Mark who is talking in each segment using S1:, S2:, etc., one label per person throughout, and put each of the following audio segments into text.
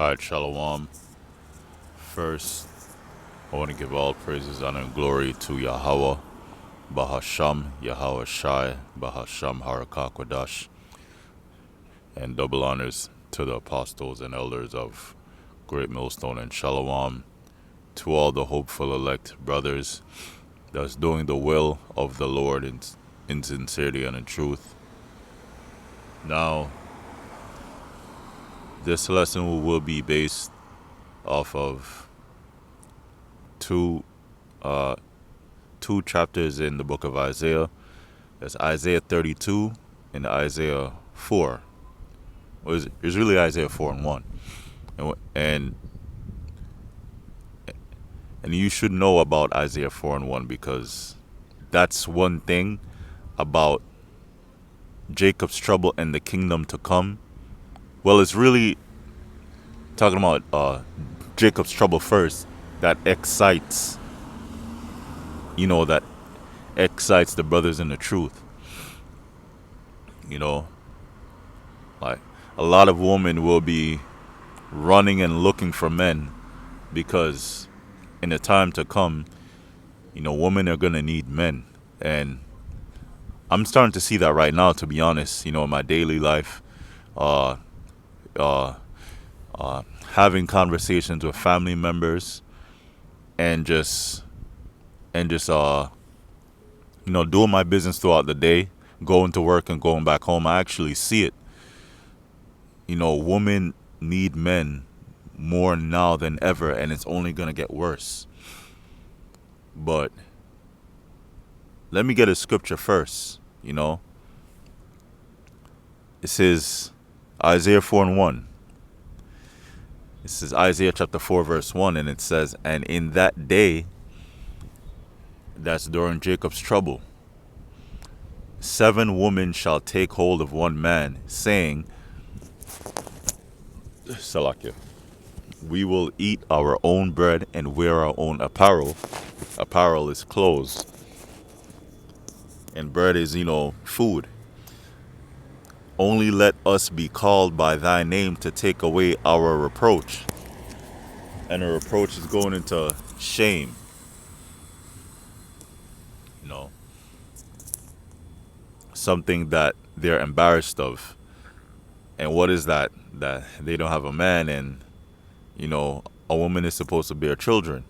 S1: Alright, Shalom. First, I want to give all praises, honor, and glory to Yahweh, Bahasham, Yahweh Shai, Bahasham Harakakwadash, and double honors to the apostles and elders of Great Millstone and Shalom, to all the hopeful elect brothers that's doing the will of the Lord in sincerity and in truth. Now, this lesson will be based off of two two chapters in the book of Isaiah. There's Isaiah 32 and Isaiah 4. It's really Isaiah 4 and 1. And and you should know about Isaiah 4 and 1 because that's one thing about Jacob's trouble and the kingdom to come. Well, it's really talking about Jacob's trouble first that excites, that excites the brothers in the truth. Like a lot of women will be running and looking for men because in the time to come, women are going to need men. And I'm starting to see that right now, to be honest, in my daily life, uh, uh, having conversations with family members and doing my business throughout the day, going to work and going back home. I actually see it. Women need men more now than ever, and it's only going to get worse. But let me get a scripture first. It says Isaiah 4 and 1. It says Isaiah chapter 4 verse 1, and it says, and in that day, that's during Jacob's trouble, 7 women shall take hold of one man, saying, Salakia, we will eat our own bread and wear our own apparel. Apparel is clothes. And bread is, food. Only let us be called by thy name to take away our reproach. And a reproach is going into shame. Something that they're embarrassed of. And what is that? That they don't have a man, and a woman is supposed to bear children.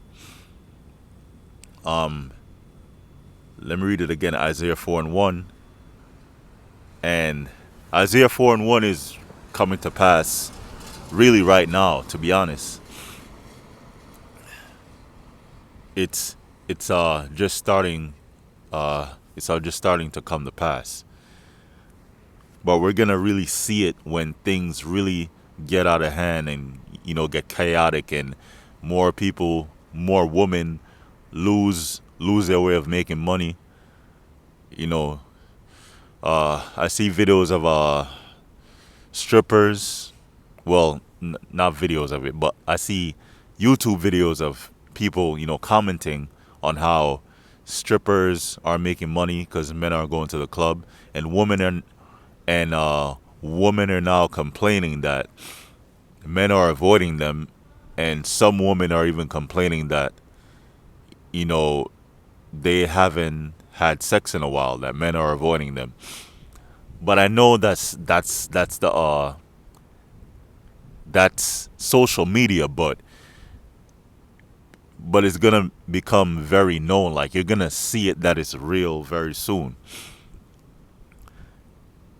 S1: Let me read it again. Isaiah 4 and 1. And Isaiah 4 and 1 is coming to pass really right now, to be honest. It's just starting to come to pass. But we're going to really see it when things really get out of hand and, get chaotic, and more people, more women lose their way of making money. I see videos of strippers. Well, not videos of it, but I see YouTube videos of people, commenting on how strippers are making money because men are going to the club, and women are now complaining that men are avoiding them, and some women are even complaining that they haven't had sex in a while, that men are avoiding them. But I know that's social media, but it's gonna become very known. Like, you're gonna see it that it's real very soon.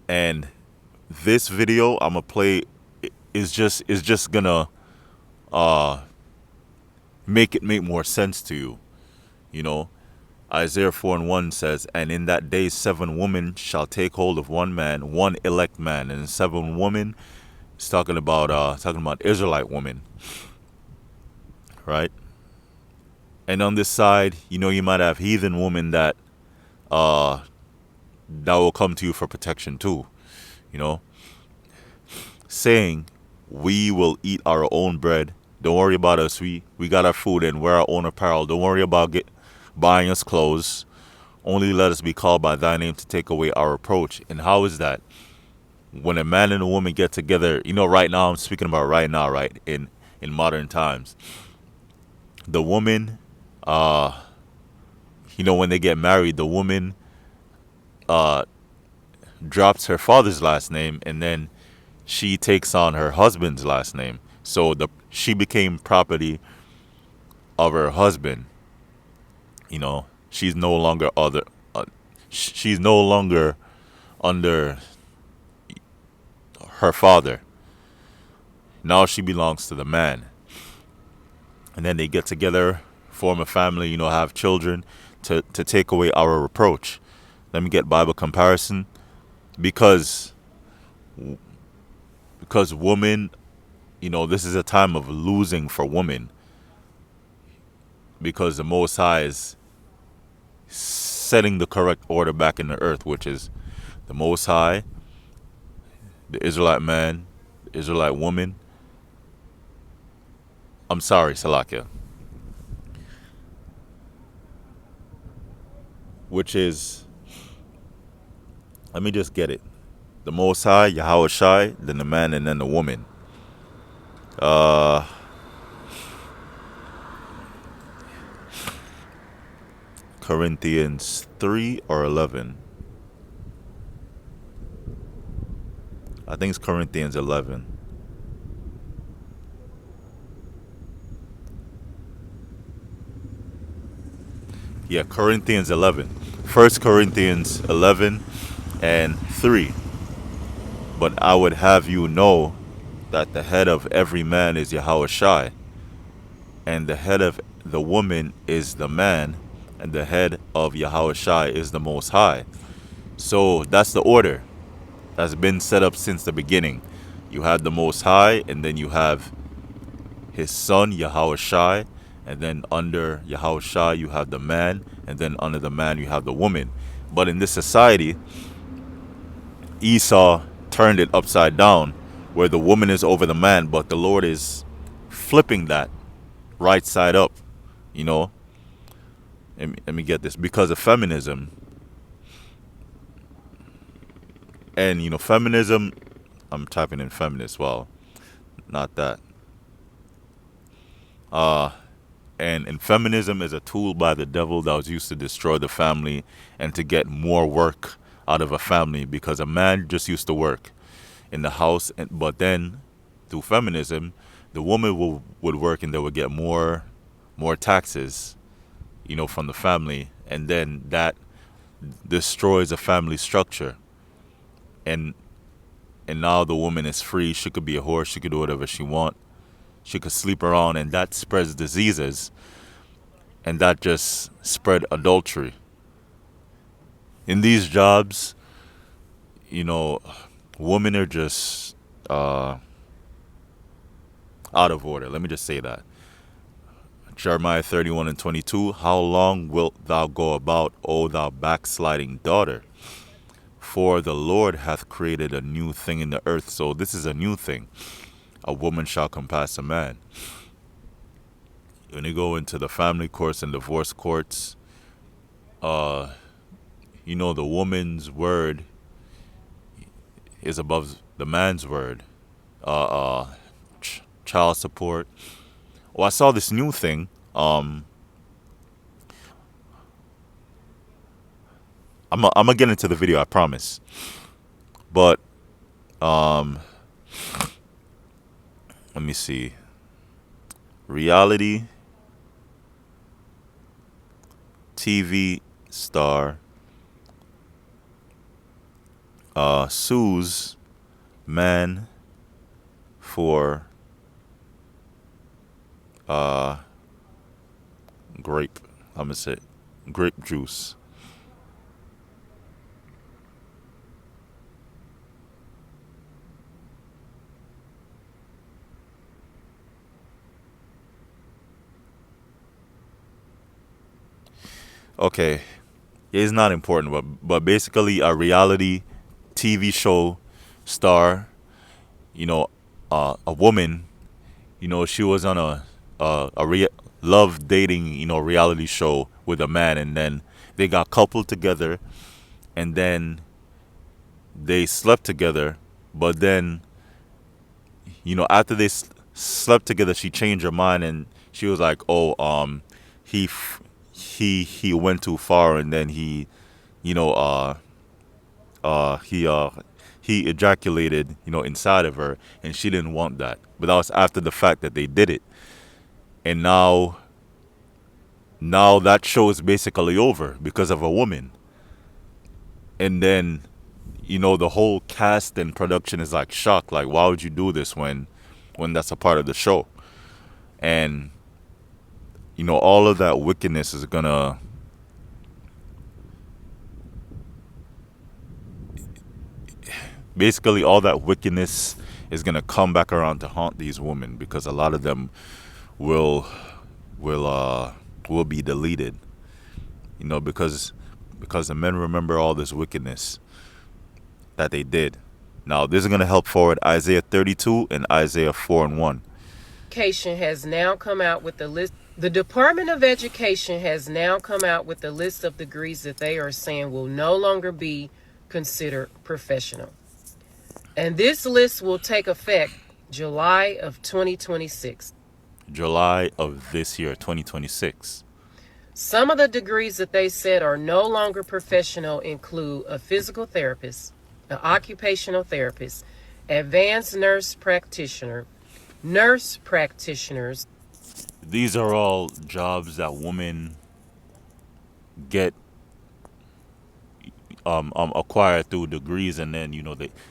S1: And this video I'm gonna play is just gonna make more sense to you. Isaiah 4 and 1 says, and in that day 7 women shall take hold of one man, one elect man. And 7 women is talking about Israelite women, right? And on this side, you might have heathen women that will come to you for protection too, saying, we will eat our own bread. Don't worry about us. We got our food and wear our own apparel. Don't worry about buying us clothes. Only let us be called by thy name to take away our reproach. And how is that? When a man and a woman get together, right now I'm speaking about right now, right in modern times, the woman, when they get married, the woman uh, drops her father's last name, and then she takes on her husband's last name. So she became property of her husband. She's no longer she's no longer under her father. Now she belongs to the man. And then they get together, form a family, have children to take away our reproach. Let me get Bible comparison. Because women, this is a time of losing for women. Because the Most High is setting the correct order back in the earth, which is the Most High, the Israelite man, the Israelite woman. I'm sorry, Salakia. Which is, let me just get it. The Most High, Yahweh Shai, then the man, and then the woman. Corinthians 3 or 11. I think it's Corinthians 11. Yeah, Corinthians 11. 1 Corinthians 11 and 3. But I would have you know that the head of every man is Yahweh Shai, and the head of the woman is the man, and the head of Yahweh Shai is the Most High. So that's the order that's been set up since the beginning. You have the Most High, and then you have his son, Yahweh Shai, and then under Yahweh Shai you have the man, and then under the man you have the woman. But in this society, Esau turned it upside down, where the woman is over the man, but the Lord is flipping that right side up. Let me get this. Because of feminism, and feminism, I'm typing in feminist. Well, not that. And feminism is a tool by the devil that was used to destroy the family and to get more work out of a family, because a man just used to work in the house, but then through feminism, the woman would work, and they would get more taxes, from the family, and then that destroys a family structure. And now the woman is free. She could be a whore. She could do whatever she want. She could sleep around, and that spreads diseases, and that just spread adultery. In these jobs, women are just out of order. Let me just say that. Jeremiah 31 and 22, how long wilt thou go about, O thou backsliding daughter? For the Lord hath created a new thing in the earth. So this is a new thing. A woman shall compass a man. When you go into the family courts and divorce courts, the woman's word is above the man's word. Child support. Well, I saw this new thing. I'm gonna get into the video, I promise. But let me see. Reality TV star sues man for grape juice. Okay, it's not important, but basically a reality TV show star, a woman, she was on a love dating, reality show with a man, and then they got coupled together, and then they slept together, But then, after they slept together, she changed her mind and she was like, "Oh, he he went too far, and then you know, uh, uh, he uh, he ejaculated, inside of her, and she didn't want that. But that was after the fact that they did it, and now that show is basically over because of a woman. And then, the whole cast and production is like shocked, like, why would you do this when that's a part of the show? And all of that wickedness is gonna basically all that wickedness is gonna come back around to haunt these women because a lot of them will will uh will be deleted. Because the men remember all this wickedness that they did. Now this is gonna help forward Isaiah 32 and Isaiah 4 and 1.
S2: Education has now come out with the list. The Department of Education has now come out with the list of degrees that they are saying will no longer be considered professional. And this list will take effect July of 2026.
S1: July of this year, 2026.
S2: Some of the degrees that they said are no longer professional include a physical therapist, an occupational therapist, advanced nurse practitioner, nurse practitioners.
S1: These are all jobs that women get acquire through degrees, and then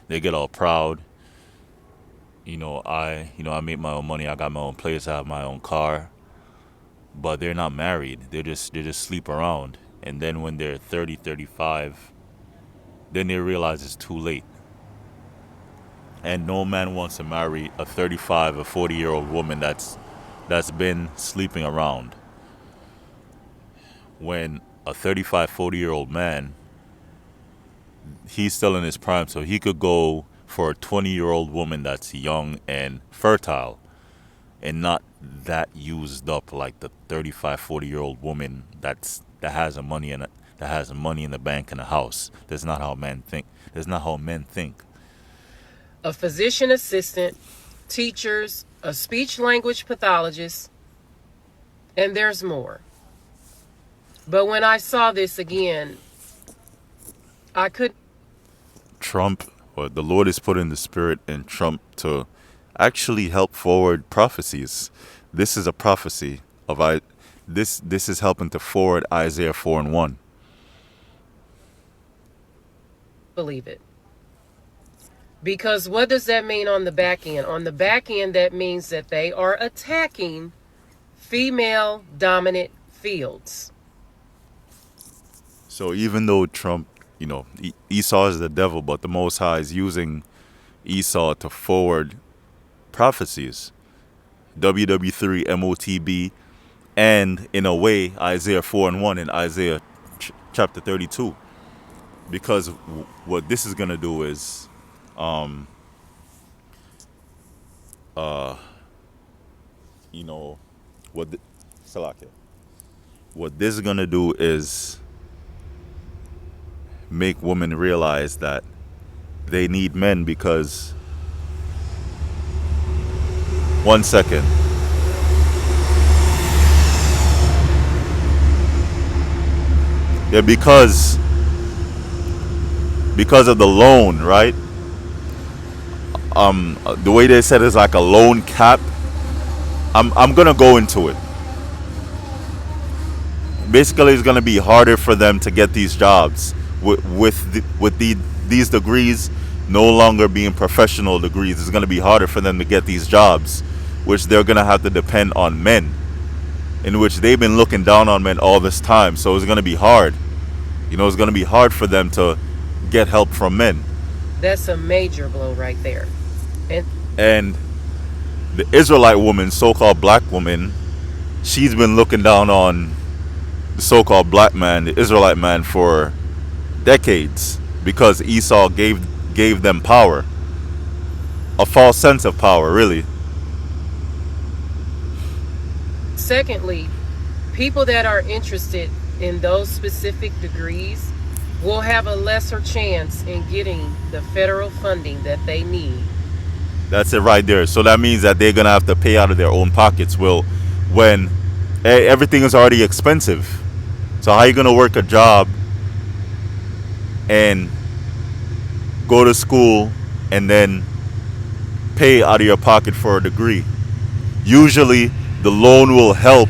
S1: they get all proud. I make my own money. I got my own place. I have my own car. But they're not married. They just sleep around, and then when they're 30, 35, then they realize it's too late. And no man wants to marry a 35 or 40-year-old woman that's been sleeping around. When a 35, 40-year-old man, he's still in his prime, so he could go for a 20-year-old woman that's young and fertile and not that used up like the 35, 40-year-old woman that has a money in it, that has money in the bank and a house. That's not how men think. That's not how men think.
S2: A physician assistant, teachers, a speech language pathologist, and there's more. But when I saw this again, I could.
S1: Trump, or the Lord is put in the spirit in Trump to actually help forward prophecies. This is a prophecy of this is helping to forward Isaiah 4 and 1.
S2: Believe it. Because what does that mean on the back end? On the back end, that means that they are attacking female dominant fields.
S1: So even though Trump, Esau is the devil, but the Most High is using Esau to forward prophecies. WW3 MOTB, and in a way Isaiah 4 and 1 and Isaiah chapter 32. Because what this is going to do is you know what the, Salakia. What this is going to do is make women realize that they need men because one second. Yeah, because of the loan, right? The way they said it's like a loan cap. I'm gonna go into it. Basically, it's gonna be harder for them to get these jobs with these degrees no longer being professional degrees. It's gonna be harder for them to get these jobs, which they're gonna have to depend on men, in which they've been looking down on men all this time. So it's gonna be hard. It's gonna be hard for them to get help from men.
S2: That's a major blow right there.
S1: And the Israelite woman, so-called black woman, she's been looking down on the so-called black man, the Israelite man, for decades because Esau gave them power, a false sense of power, really.
S2: Secondly, people that are interested in those specific degrees, will have a lesser chance in getting the federal funding that they need.
S1: That's it right there. So that means that they're gonna have to pay out of their own pockets. Well, when everything is already expensive, so how are you gonna work a job and go to school and then pay out of your pocket for a degree? Usually, the loan will help.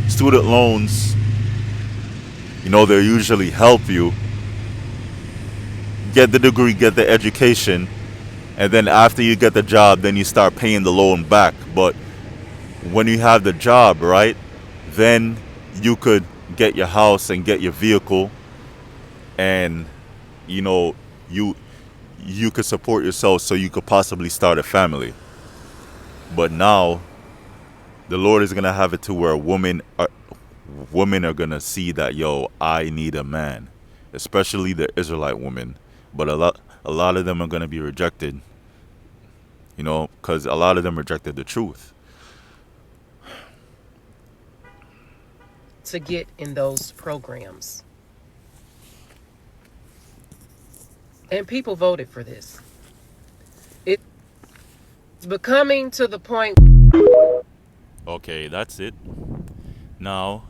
S1: Student loans. They usually help you get the degree, get the education, and then after you get the job, then you start paying the loan back. But when you have the job, right, then you could get your house and get your vehicle, and you know you you could support yourself, so you could possibly start a family. But now the Lord is gonna have it to where women are gonna see that, yo, I need a man, especially the Israelite women. But a lot of them are gonna be rejected, because a lot of them rejected the truth.
S2: To get in those programs. And people voted for this. It's becoming to the point.
S1: Okay, that's it. Now,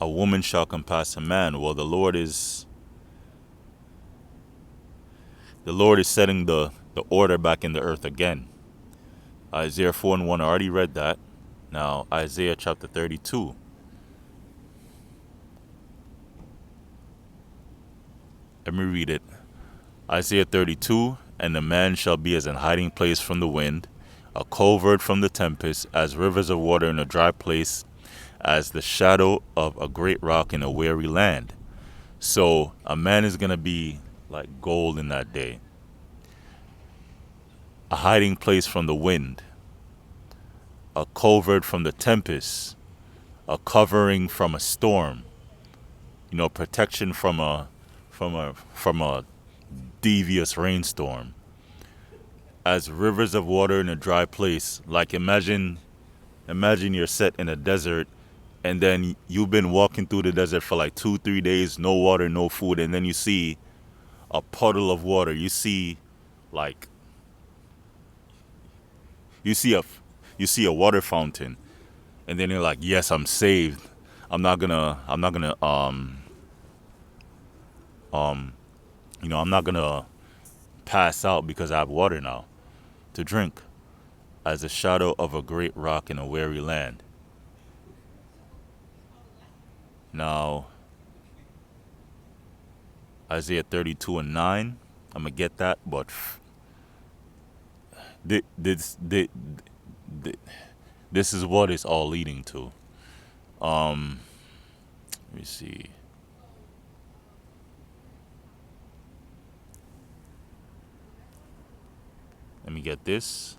S1: a woman shall compass a man. Well, the Lord is setting the order back in the earth again. Isaiah 4:1, I already read that. Now, Isaiah chapter 32. Let me read it. Isaiah 32, and the man shall be as an hiding place from the wind, a covert from the tempest, as rivers of water in a dry place, as the shadow of a great rock in a weary land. So a man is going to be like gold in that day, a hiding place from the wind, a covert from the tempest, a covering from a storm, protection from a devious rainstorm, as rivers of water in a dry place. Like imagine you're set in a desert, and then you've been walking through the desert for like 2 3 days, no water, no food, and then you see a puddle of water. Like you see a water fountain, and then you're like, yes, I'm saved. I'm not gonna pass out because I have water now to drink, as a shadow of a great rock in a weary land. Now, Isaiah 32 and 9, I'm gonna get that, but this this is what it's all leading to. Um, Let me see. Let me get this.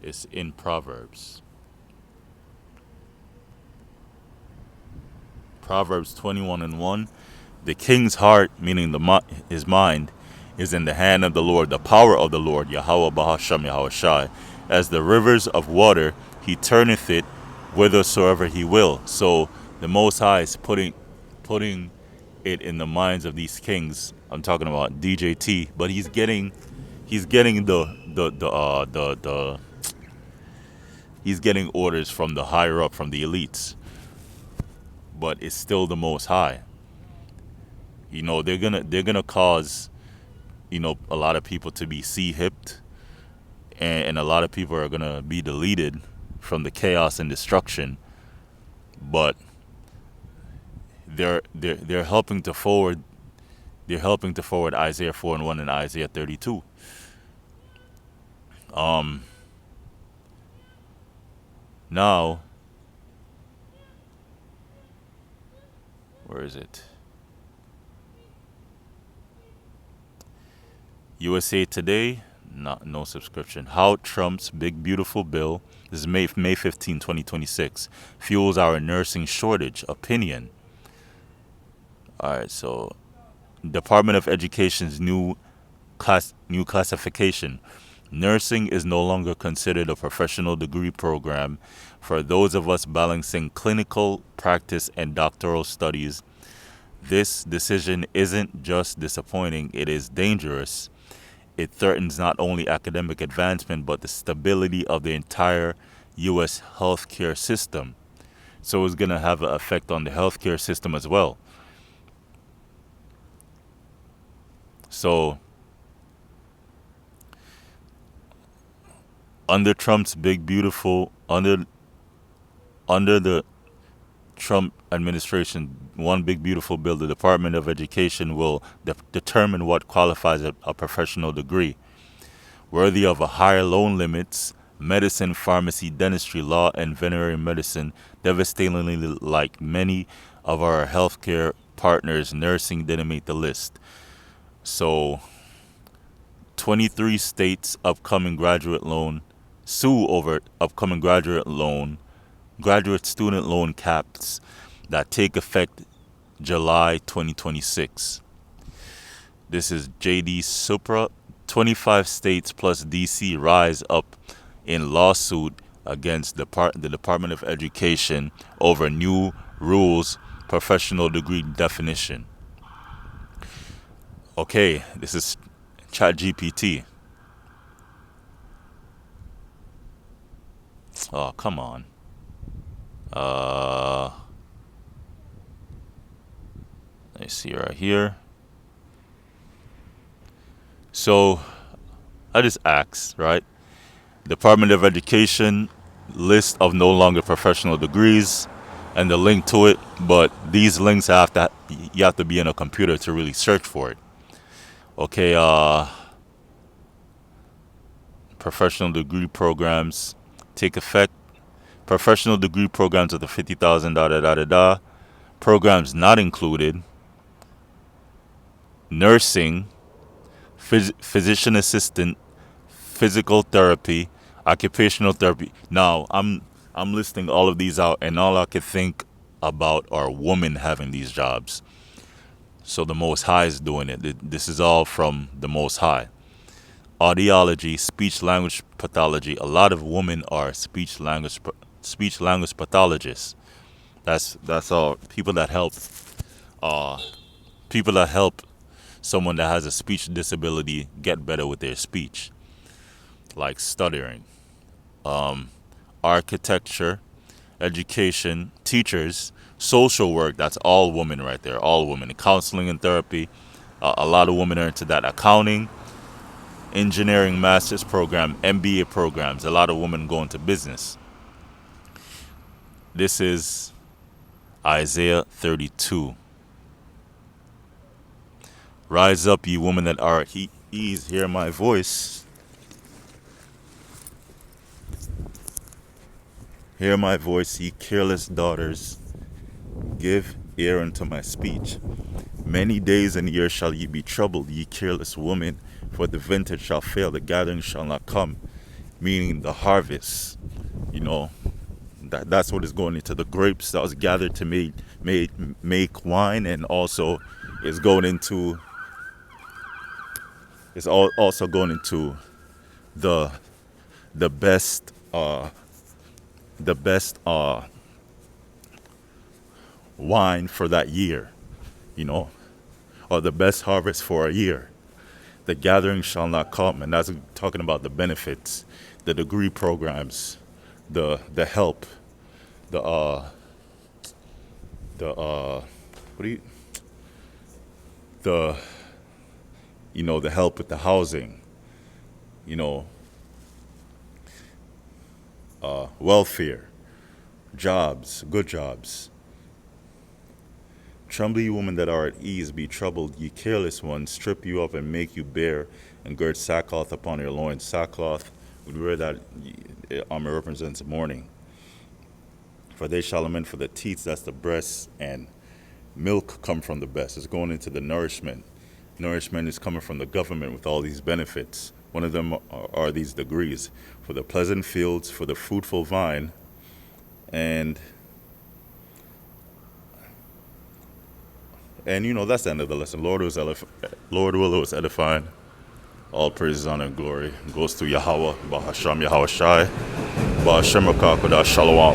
S1: It's in Proverbs. Proverbs 21 and 1. The king's heart, meaning his mind, is in the hand of the Lord. The power of the Lord, Yahweh Bahasham Yahweh Shai. As the rivers of water, he turneth it whithersoever he will. So the Most High is putting it in the minds of these kings. I'm talking about DJT, but he's getting he's getting orders from the higher up, from the elites, but it's still the Most High. They're gonna cause a lot of people to be sea hipped, and a lot of people are gonna be deleted from the chaos and destruction. But they're helping to forward Isaiah 4 and 1 and Isaiah 32. Um, Now, where is it? USA Today, no subscription. How Trump's big beautiful bill, this is May 15, 2026, fuels our nursing shortage. Opinion. All right, so Department of Education's new classification. Nursing is no longer considered a professional degree program for those of us balancing clinical practice and doctoral studies. This decision isn't just disappointing, it is dangerous. It threatens not only academic advancement but the stability of the entire U.S. healthcare system. So it's going to have an effect on the healthcare system as well. So under Trump's big beautiful under the Trump administration, one big beautiful bill, the Department of Education will determine what qualifies a professional degree worthy of a higher loan limits. Medicine, pharmacy, dentistry, law, and veterinary medicine, devastatingly like many of our healthcare partners, nursing didn't make the list. So 23 states upcoming graduate loan sue over upcoming graduate student loan caps that take effect July 2026. This is JD Supra. 25 states plus DC rise up in lawsuit against the Department of Education over new rules professional degree definition. Okay, this is ChatGPT. Oh, come on. Uh, let's see right here. So I just asked, right? Department of Education list of no longer professional degrees and the link to it, but these links you have to be in a computer to really search for it. Okay, professional degree programs take effect. Professional degree programs of the 50,000 da da da da da. Programs not included: nursing, physician assistant, physical therapy, occupational therapy. Now, I'm listing all of these out, and all I could think about are women having these jobs. So the Most High is doing it. This is all from the Most High. Audiology, speech language pathology. A lot of women are speech language pathologists. That's all. Uh, people that help someone that has a speech disability get better with their speech, like stuttering. Architecture, education, teachers, social work. That's all women right there. All women. Counseling and therapy. A lot of women are into that. Accounting, engineering, master's program, MBA programs. A lot of women go into business. This is Isaiah 32. Rise up, ye women that are at ease. Hear my voice. Hear my voice, ye careless daughters. Give ear unto my speech. Many days and years shall ye be troubled, ye careless women, for the vintage shall fail, the gathering shall not come. Meaning the harvest. You know, that's what is going into the grapes that was gathered to make wine, and also is going into also going into the the best the best wine for that year, you know, or the best harvest for a year. The gathering shall not come, and that's talking about the benefits, the degree programs, the help, the the what do you the the help with the housing, you know, welfare, jobs, good jobs. Tremble, ye women that are at ease, be troubled, ye careless ones, strip you up and make you bare, and gird sackcloth upon your loins. Sackcloth, we wear that armor represents mourning. For they shall lament for the teats, that's the breasts, and milk come from the breast. It's going into the nourishment. Nourishment is coming from the government with all these benefits. One of them are these degrees: for the pleasant fields, for the fruitful vine, and And that's the end of the lesson. Lord will was edifying. All praises, honor, and glory goes to Yahweh, Bahasham, Yahweh Shai, Bahashem Rakakodah, Shalom.